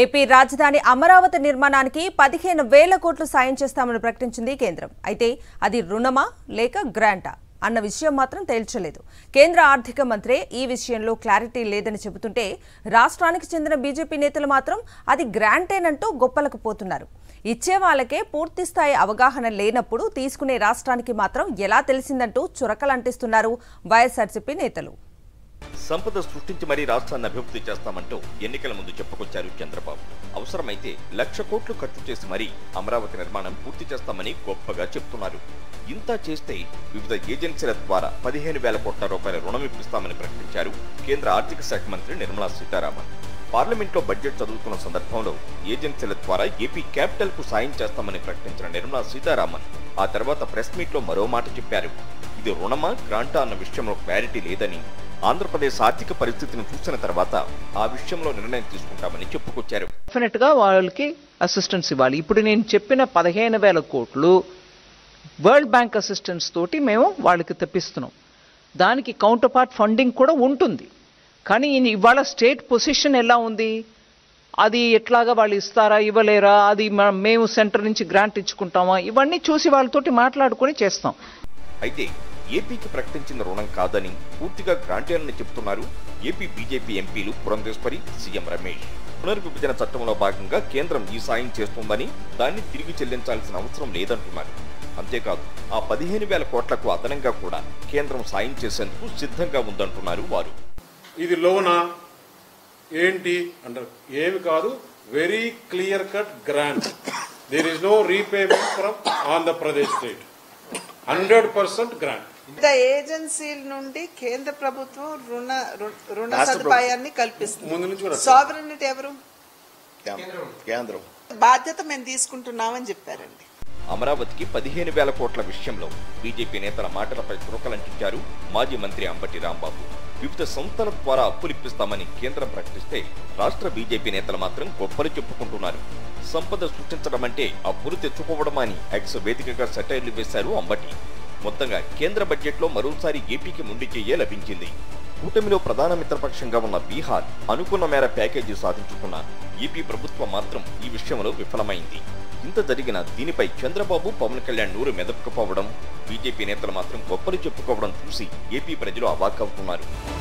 AP రాజధాని అమరావతి నిర్మాణానికి 15,000 కోట్లు సాయం చేస్తామని ప్రకటించింది కేంద్రం. అయితే అది రుణమా లేక గ్రాంటా అన్న విషయం మాత్రం తేల్చలేదు. కేంద్ర ఆర్థిక మంత్రి ఈ విషయంలో క్లారిటీ లేదని చెబుతుంటే రాష్ట్రానికి చెందిన బీజేపీ నేతలు మాత్రం అది గ్రాంటేనంటూ గొప్పలకు పోతున్నారు. ఇచ్చే వాళ్ళకే పూర్తి స్థాయి అవగాహన లేనప్పుడు తీసుకునే రాష్ట్రానికి మాత్రం ఎలా తెలిసిందంటూ చురకలంటిస్తున్నారు వైఎస్ఆర్సీపీ నేతలు. సంపద సృష్టించి మరీ రాష్ట్రాన్ని అభివృద్ధి చేస్తామంటూ ఎన్నికల ముందు చెప్పుకొచ్చారు చంద్రబాబు. అవసరమైతే 1,00,000 కోట్లు ఖర్చు చేసి మరీ అమరావతి నిర్మాణం పూర్తి చేస్తామని గొప్పగా చెప్తున్నారు. ఇంత చేస్తే వివిధ ఏజెన్సీల ద్వారా 15,000 కోట్ల రూపాయల రుణం ఇప్పిస్తామని ప్రకటించారు కేంద్ర ఆర్థిక శాఖ మంత్రి నిర్మలా సీతారామన్. పార్లమెంట్లో బడ్జెట్ చదువుతున్న సందర్భంలో ఏజెన్సీల ద్వారా ఏపీ క్యాపిటల్ కు సాయం చేస్తామని ప్రకటించిన నిర్మలా సీతారామన్ ఆ తర్వాత ప్రెస్ మీట్ లో మరో మాట చెప్పారు. ఇది రుణమా గ్రాంటా అన్న విషయంలో క్లారిటీ లేదని, ఆంధ్రప్రదేశ్ ఆర్థిక పరిస్థితిని చూసిన తర్వాత ఆ విషయంలో నిర్ణయం తీసుకుంటామని చెప్పుకొచ్చారు. డెఫినెట్ గా వాళ్ళకి అసిస్టెన్స్ ఇవ్వాలి. ఇప్పుడు నేను చెప్పిన 15,000 కోట్లు వరల్డ్ బ్యాంక్ అసిస్టెన్స్ తోటి మేము వాళ్ళకి తెప్పిస్తున్నాం. దానికి కౌంటర్ పార్ట్ ఫండింగ్ కూడా ఉంటుంది. కానీ ఇవాళ స్టేట్ పొజిషన్ ఎలా ఉంది, అది ఎట్లాగా వాళ్ళు ఇస్తారా ఇవ్వలేరా, అది మేము సెంటర్ నుంచి గ్రాంట్ ఇచ్చుకుంటామా, ఇవన్నీ చూసి వాళ్ళతోటి మాట్లాడుకొని చేస్తాం. అయితే ఏపీకి ప్రకటించిన రుణం కాదని పూర్తిగా గ్రాంటేనని చెబుతున్నారు ఏపీ బీజేపీ ఎంపీలు పురంధేశ్వరి, సీఎం రమేష్. పునర్విభజన చట్టంలో భాగంగా కేంద్రం ఈ సాయం చేస్తోందని దాన్ని తిరిగి చెల్లించాల్సిన అవసరం లేదంటున్నారు. అంతేకాదు ఆ 15,000 కోట్లకు అదనంగా కూడా కేంద్రం సాయం చేసేందుకు సిద్ధంగా ఉందంటున్నారు వారు. ఇది లోనా ఏంటి అంటారు, ఏమి కాదు, very clear cut grant. There is no repayment from Andhra Pradesh state, 100% grant. ఏజెన్సీల నుండి కేంద్ర ప్రభుత్వం రుణ సదుపాయాన్ని కల్పిస్తుంది. సావరెనిటీ ఎవరు? కేంద్రం. బాధ్యత మేము తీసుకుంటున్నామని చెప్పారండి. అమరావతికి 15,000 కోట్ల విషయంలో బీజేపీ నేతల మాటలపై చురకలంటించారు మాజీ మంత్రి అంబటి రాంబాబు. వివిధ సంస్థల ద్వారా అప్పులిప్పిస్తామని కేంద్రం ప్రకటిస్తే రాష్ట్ర బీజేపీ నేతలు మాత్రం గొప్పలు చెప్పుకుంటున్నారు. సంపద సృష్టించడం అంటే అప్పులు తెచ్చుకోవడం అని ఎక్స్ వేదికగా సెటైర్లు వేశారు అంబటి. మొత్తంగా కేంద్ర బడ్జెట్ లో మరోసారి ఏపీకి ముండి చెయ్యే లభించింది. కూటమిలో ప్రధాన మిత్రపక్షంగా ఉన్న బీహార్ అనుకున్న మేర ప్యాకేజీ సాధించుకున్న ఏపీ ప్రభుత్వం మాత్రం ఈ విషయంలో విఫలమైంది. ఇంత జరిగిన దీనిపై చంద్రబాబు, పవన్ కళ్యాణ్ నూరు మెదపకపోవడం, బీజేపీ నేతలు మాత్రం గొప్పలు చెప్పుకోవడం చూసి ఏపీ ప్రజలు అవాక్కవుతున్నారు.